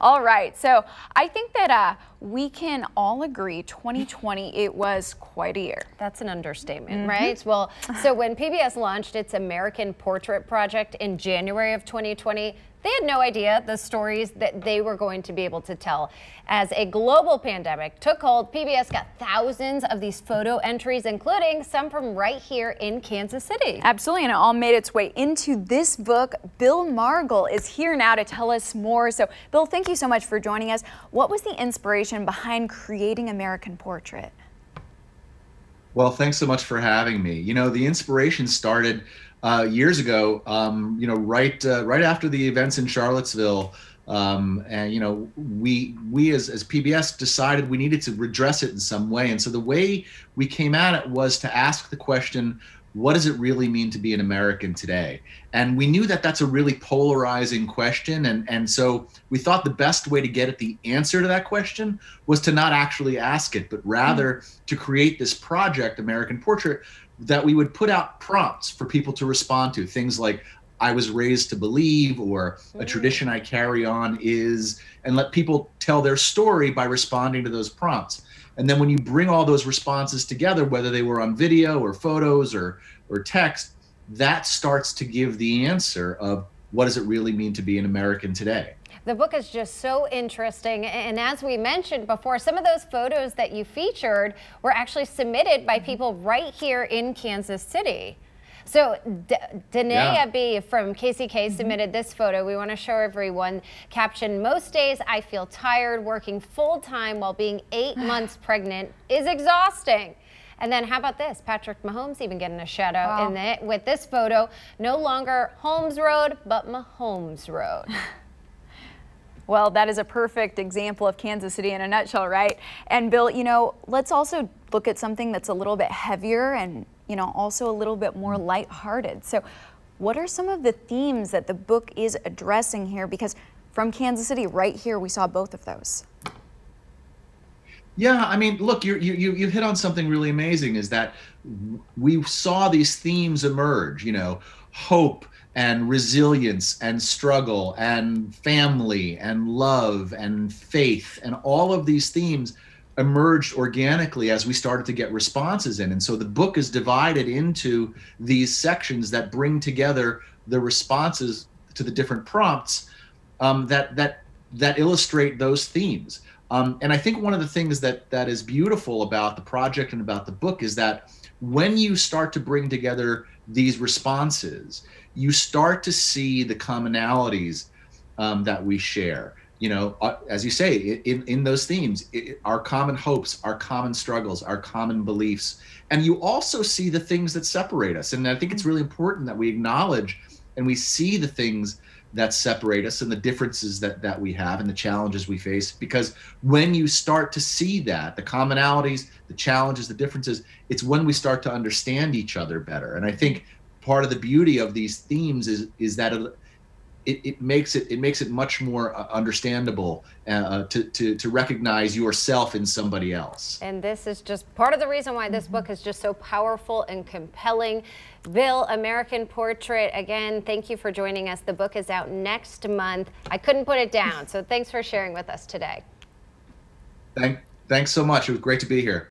All right, so I think that we can all agree 2020, it was quite a year. That's an understatement, right? Well, so when PBS launched its American Portrait project in January of 2020, they had no idea the stories that they were going to be able to tell. As a global pandemic took hold, PBS got thousands of these photo entries, including some from right here in Kansas City. Absolutely, and it all made its way into this book. Bill Margol is here now to tell us more. So, Bill, thank you so much for joining us. What was the inspiration behind creating American Portrait? Well, thanks so much for having me. You know, the inspiration started years ago, right after the events in Charlottesville. And, you know, we as PBS decided we needed to redress it in some way. And so the way we came at it was to ask the question, what does it really mean to be an American today? And we knew that that's a really polarizing question. And so we thought the best way to get at the answer to that question was to not actually ask it, but rather to create this project, American Portrait, that we would put out prompts for people to respond to. Things like, I was raised to believe, or a tradition I carry on is, and let people tell their story by responding to those prompts. And then when you bring all those responses together, whether they were on video or photos or text, that starts to give the answer of what does it really mean to be an American today. The book is just so interesting, and as we mentioned before, some of those photos that you featured were actually submitted by people right here in Kansas City. So Danae B from KCK submitted this photo. We want to show everyone. Caption, most days I feel tired. Working full-time while being 8 months pregnant is exhausting. And then how about this? Patrick Mahomes even getting a shout out in it with this photo. No longer Holmes Road, but Mahomes Road. Well, that is a perfect example of Kansas City in a nutshell, right? And Bill, you know, let's also look at something that's a little bit heavier and, you know, also a little bit more lighthearted. So what are some of the themes that the book is addressing here? Because from Kansas City right here, we saw both of those. Yeah, I mean, look, you hit on something really amazing, is that we saw these themes emerge, you know, hope and resilience and struggle and family and love and faith, and all of these themes emerged organically as we started to get responses in. And so the book is divided into these sections that bring together the responses to the different prompts that illustrate those themes. And I think one of the things that is beautiful about the project and about the book is that when you start to bring together these responses, you start to see the commonalities that we share. You know, as you say, in those themes, our common hopes, our common struggles, our common beliefs. And you also see the things that separate us. And I think it's really important that we acknowledge and we see the things that separate us and the differences that we have and the challenges we face. Because when you start to see that, the commonalities, the challenges, the differences, it's when we start to understand each other better. And I think part of the beauty of these themes is that it makes it much more understandable to recognize yourself in somebody else. And this is just part of the reason why this book is just so powerful and compelling. Bill, American Portrait, again, thank you for joining us. The book is out next month. I couldn't put it down, so thanks for sharing with us today. Thanks so much. It was great to be here.